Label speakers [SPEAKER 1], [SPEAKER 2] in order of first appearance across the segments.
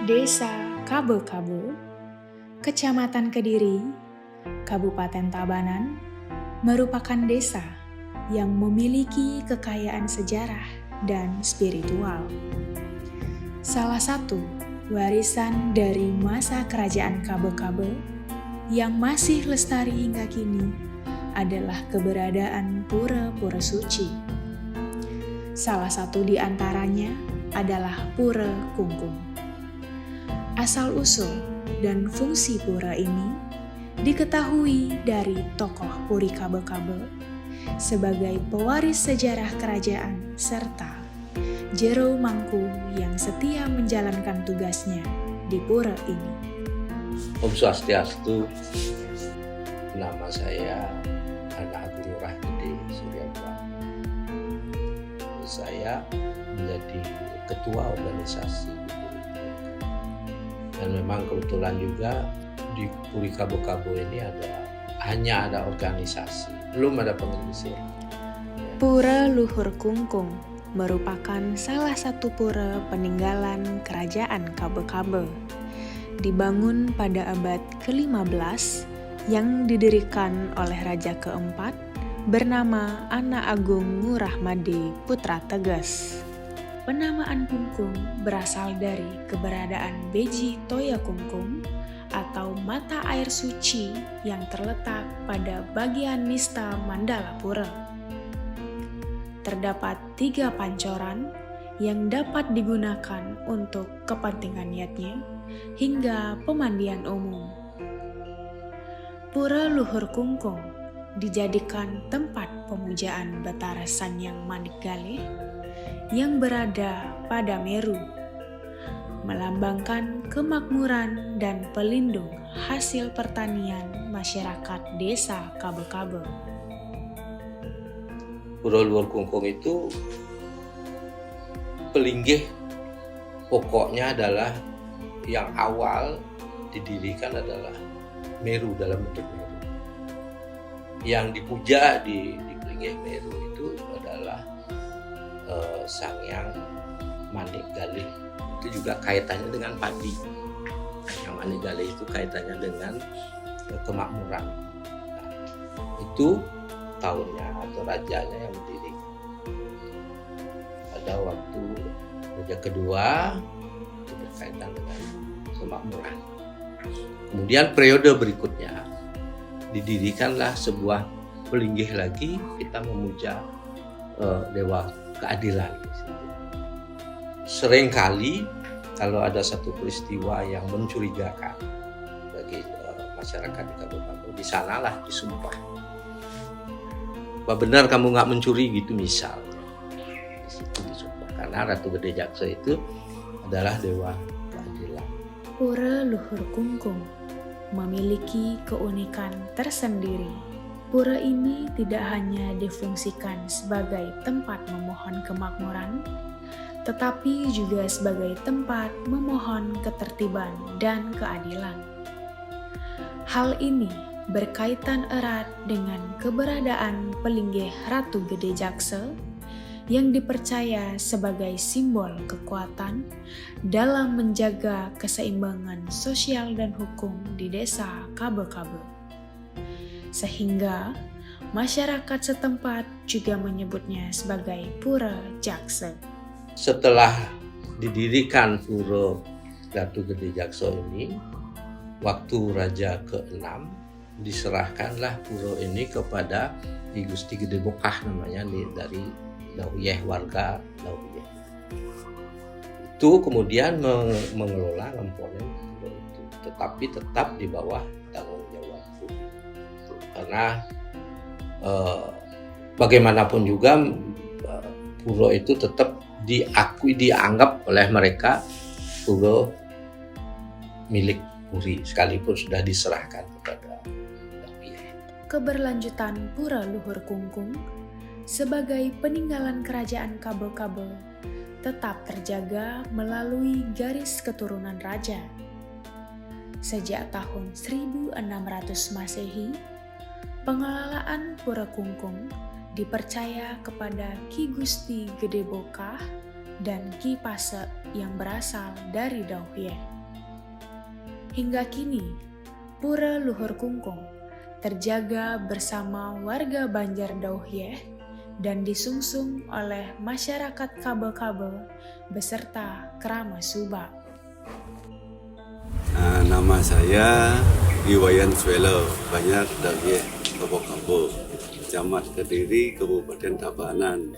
[SPEAKER 1] Desa Kabe-Kabe, Kecamatan Kediri, Kabupaten Tabanan, merupakan desa yang memiliki kekayaan sejarah dan spiritual. Salah satu warisan dari masa kerajaan Kabe-Kabe yang masih lestari hingga kini adalah keberadaan pura-pura suci. Salah satu di antaranya adalah Pura Kungkung. Asal-usul dan fungsi pura ini diketahui dari tokoh Puri Kabe-Kabe sebagai pewaris sejarah kerajaan serta Jero Mangku yang setia menjalankan tugasnya di pura ini.
[SPEAKER 2] Om Swastiastu, nama saya Anak Agung Ngurah Gede Suryapala. Saya menjadi ketua organisasi dan memang kebetulan juga di Puri Kabe-Kabe ini hanya ada organisasi, belum ada pengurus.
[SPEAKER 1] Pura Luhur Kungkung merupakan salah satu pura peninggalan kerajaan Kabe-Kabe. Dibangun pada abad ke-15 yang didirikan oleh Raja keempat bernama Anak Agung Ngurah Made Putra Teges. Penamaan Kungkung berasal dari keberadaan Beji Toya Kungkung atau mata air suci yang terletak pada bagian nista Mandala Pura. Terdapat 3 pancoran yang dapat digunakan untuk kepentingan yatnya hingga pemandian umum. Pura Luhur Kungkung dijadikan tempat pemujaan Batara Sanyang Manigale yang berada pada Meru, melambangkan kemakmuran dan pelindung hasil pertanian masyarakat desa Kabe-Kabe.
[SPEAKER 2] Pura Luhur Kungkung itu pelinggih pokoknya adalah yang awal didirikan adalah Meru dalam bentuk Meru. Yang dipuja di pelinggih Meru itu adalah Sangyang Manigale. Itu juga kaitannya dengan padi. Sangyang Manigale itu kaitannya dengan kemakmuran. Nah, itu tahunnya atau rajanya yang mendirikan. Pada waktu raja kedua itu berkaitan dengan kemakmuran. Kemudian periode berikutnya didirikanlah sebuah pelinggih lagi, kita memuja Dewa Keadilan. Seringkali kalau ada satu peristiwa yang mencurigakan bagi masyarakat di Kabupaten, di sanalah disumpah. Apa benar kamu nggak mencuri gitu misalnya. Di situ disumpah karena Ratu Gede Jaksa itu adalah Dewa Keadilan.
[SPEAKER 1] Pura Luhur Kungkung memiliki keunikan tersendiri. Pura ini tidak hanya difungsikan sebagai tempat memohon kemakmuran, tetapi juga sebagai tempat memohon ketertiban dan keadilan. Hal ini berkaitan erat dengan keberadaan pelinggih Ratu Gede Jaksa yang dipercaya sebagai simbol kekuatan dalam menjaga keseimbangan sosial dan hukum di desa Kabe-Kabe. Sehingga masyarakat setempat juga menyebutnya sebagai Pura Jaksa.
[SPEAKER 2] Setelah didirikan Pura Ratu Gede Jaksa ini, waktu Raja ke-6 diserahkanlah pura ini kepada Ki Gusti Gede Bokah namanya dari Dauyeh, warga Dauyeh. Itu kemudian mengelola komponen pura itu, tetapi tetap di bawah tanggung jawab Pura. Karena bagaimanapun juga pura itu tetap dianggap oleh mereka pura milik Puri sekalipun sudah diserahkan kepada Dauyeh.
[SPEAKER 1] Keberlanjutan Pura Luhur Kungkung sebagai peninggalan kerajaan Kabe-Kabe tetap terjaga melalui garis keturunan raja. Sejak tahun 1600 Masehi, pengelolaan Pura Kungkung dipercaya kepada Ki Gusti Gede Bokah dan Ki Pasek yang berasal dari Dauyeh. Hingga kini, Pura Luhur Kungkung terjaga bersama warga Banjar Dauhyeh dan disungsung oleh masyarakat Kabe-Kabe beserta Krama Subak.
[SPEAKER 3] Nama saya Iwayan Swelo, Banjar Dauhyeh, Kabo-Kabo, Camat Kediri, Kabupaten Tabanan.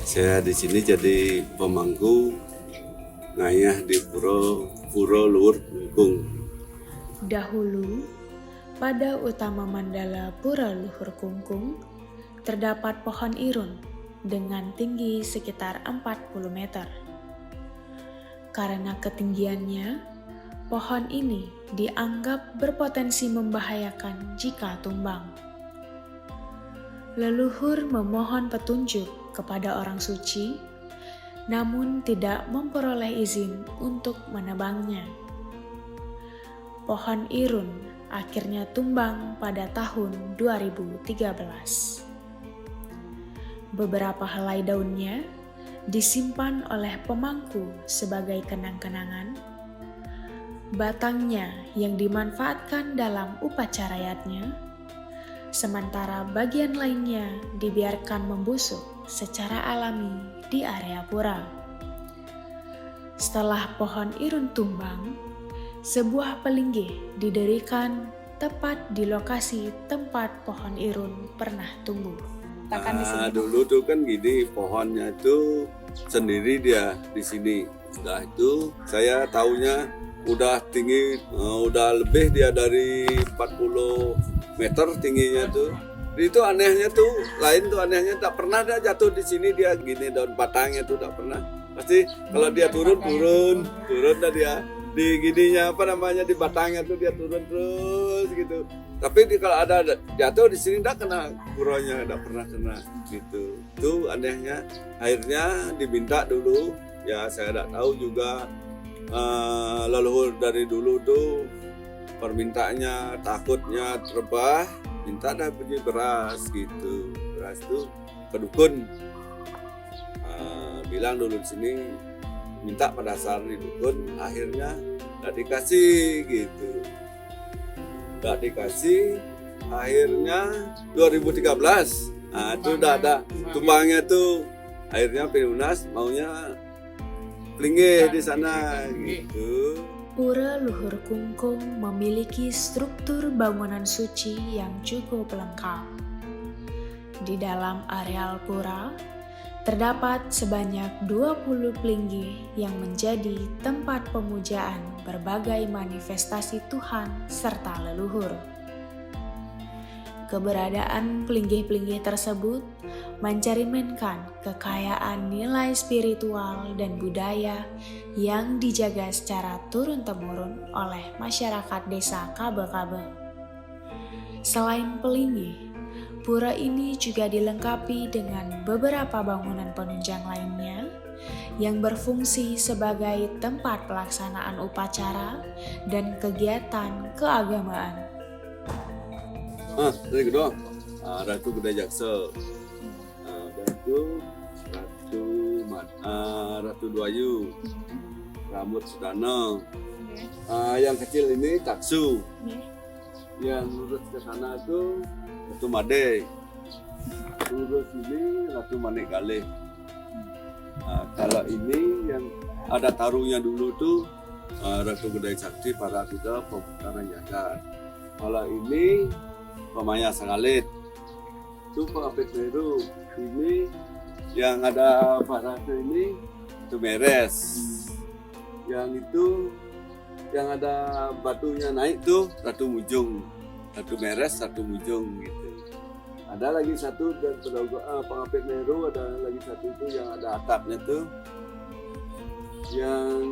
[SPEAKER 3] Saya di sini jadi pemangku ngayah di Pura Luhur Kungkung.
[SPEAKER 1] Dahulu, pada utama mandala Pura Luhur Kungkung, terdapat pohon irun dengan tinggi sekitar 40 meter. Karena ketinggiannya, pohon ini dianggap berpotensi membahayakan jika tumbang. Leluhur memohon petunjuk kepada orang suci, namun tidak memperoleh izin untuk menebangnya. Pohon irun akhirnya tumbang pada tahun 2013. Beberapa helai daunnya disimpan oleh pemangku sebagai kenang-kenangan. Batangnya yang dimanfaatkan dalam upacara yatnya, sementara bagian lainnya dibiarkan membusuk secara alami di area pura. Setelah pohon irun tumbang, sebuah pelinggih didirikan tepat di lokasi tempat pohon irun pernah tumbuh.
[SPEAKER 3] Dulu tuh kan gini, pohonnya itu sendiri dia di sini. Setelah itu saya taunya udah tinggi, udah lebih dia dari 40 meter tingginya tuh. Itu anehnya tuh, lain tuh anehnya tak pernah dia jatuh di sini, dia gini daun batangnya tuh tak pernah. Pasti kalau dia turun dah dia. Di gininya di batangnya tuh dia turun terus gitu. Tapi kalau ada jatuh di sini enggak kena puronya, enggak pernah kena gitu. Itu anehnya. Akhirnya diminta dulu, ya saya enggak tahu juga leluhur dari dulu tuh permintaannya takutnya terbah, minta dah punya beras gitu. Beras tuh ke dukun. Bilang dulu di sini minta pada dasar di dukun, akhirnya nggak dikasih gitu, nggak dikasih. Akhirnya 2013, itu udah ada tumbangnya tuh. Akhirnya Pilunas maunya pelinggih di sana gitu.
[SPEAKER 1] Pura Luhur Kungkung memiliki struktur bangunan suci yang cukup lengkap. Di dalam areal pura, terdapat sebanyak 20 pelinggih yang menjadi tempat pemujaan berbagai manifestasi Tuhan serta leluhur. Keberadaan pelinggih-pelinggih tersebut mencerminkan kekayaan nilai spiritual dan budaya yang dijaga secara turun-temurun oleh masyarakat desa Kabe-Kabe. Selain pelinggih, pura ini juga dilengkapi dengan beberapa bangunan penunjang lainnya yang berfungsi sebagai tempat pelaksanaan upacara dan kegiatan keagamaan.
[SPEAKER 3] Dari kedua, Ratu Gede Jaksa, Ratu Dwayu, Rambut Sudana. Yang kecil ini Taksu, yang lurus ke sana tuh Ratu Made, lurus ini Ratu Manik Galih. Kalau ini yang ada taruhnya dulu tuh Ratu Gede Sakti para kita pemutaran jagat. Kalau ini Pamaya Sangalit, itu Pengapit Meru. Ini yang ada Pak Ratu ini itu Meres. Yang itu yang ada batunya naik tuh Ratu Mujung. Ratu Meres, Ratu Mujung gitu. Ada lagi satu dan Pengapit Meru, ada lagi satu itu yang ada atapnya tuh. Yang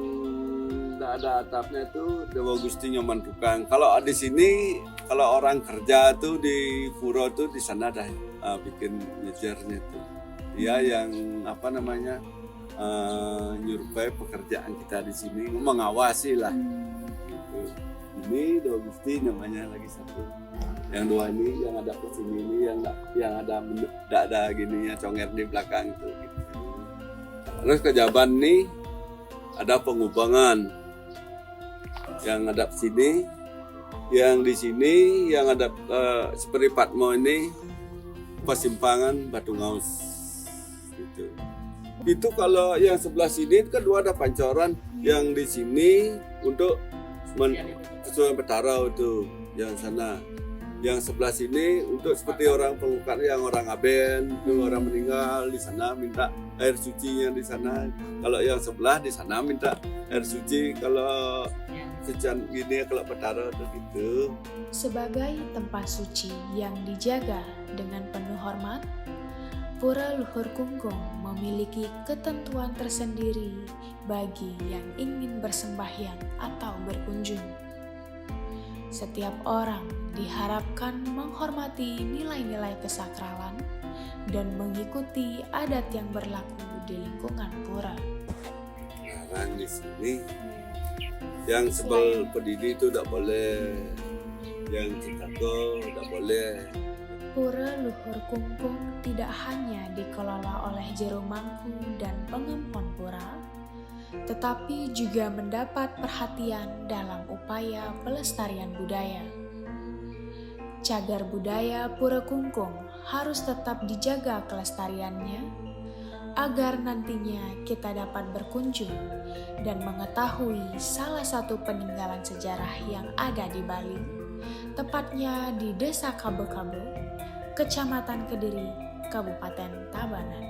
[SPEAKER 3] tidak ada atapnya tuh Dewa Gusti Nyoman Tukang. Kalau di sini, kalau orang kerja tuh di pura tuh di sana dah bikin nyejernya tuh. Dia yang nyurvei pekerjaan kita di sini, mengawasi lah. Gitu. Ini Dewa Gusti namanya lagi satu. Yang dua ini yang ada ke sini ini yang ada gininya conger di belakang itu. Gitu. Terus ke Jaban nih ada pengubangan. yang hadap sini, yang di sini, yang hadap seperti Patmo ini persimpangan Batu Ngaus. Gitu. Itu kalau yang sebelah sini kedua ada pancoran, yang di sini untuk Kesuruhan Petara itu yang sana. Yang sebelah sini untuk seperti orang pengukat, yang orang aben, itu orang meninggal di sana minta air sucinya di sana. Kalau yang sebelah di sana minta air suci. Kalau sejan gini kalau Petara itu gitu.
[SPEAKER 1] Sebagai tempat suci yang dijaga dengan penuh hormat, Pura Luhur Kungkung memiliki ketentuan tersendiri bagi yang ingin bersembahyang atau berkunjung. Setiap orang diharapkan menghormati nilai-nilai kesakralan dan mengikuti adat yang berlaku di lingkungan pura.
[SPEAKER 3] Larang di sini, yang sebel pedidi itu tidak boleh, yang Cikago tidak boleh.
[SPEAKER 1] Pura Luhur Kungkung tidak hanya dikelola oleh Jero Mangku dan Pengempon Pura, tetapi juga mendapat perhatian dalam upaya pelestarian budaya. Cagar budaya Pura Kungkung harus tetap dijaga kelestariannya agar nantinya kita dapat berkunjung dan mengetahui salah satu peninggalan sejarah yang ada di Bali, tepatnya di Desa Kabe-Kabe, Kecamatan Kediri, Kabupaten Tabanan.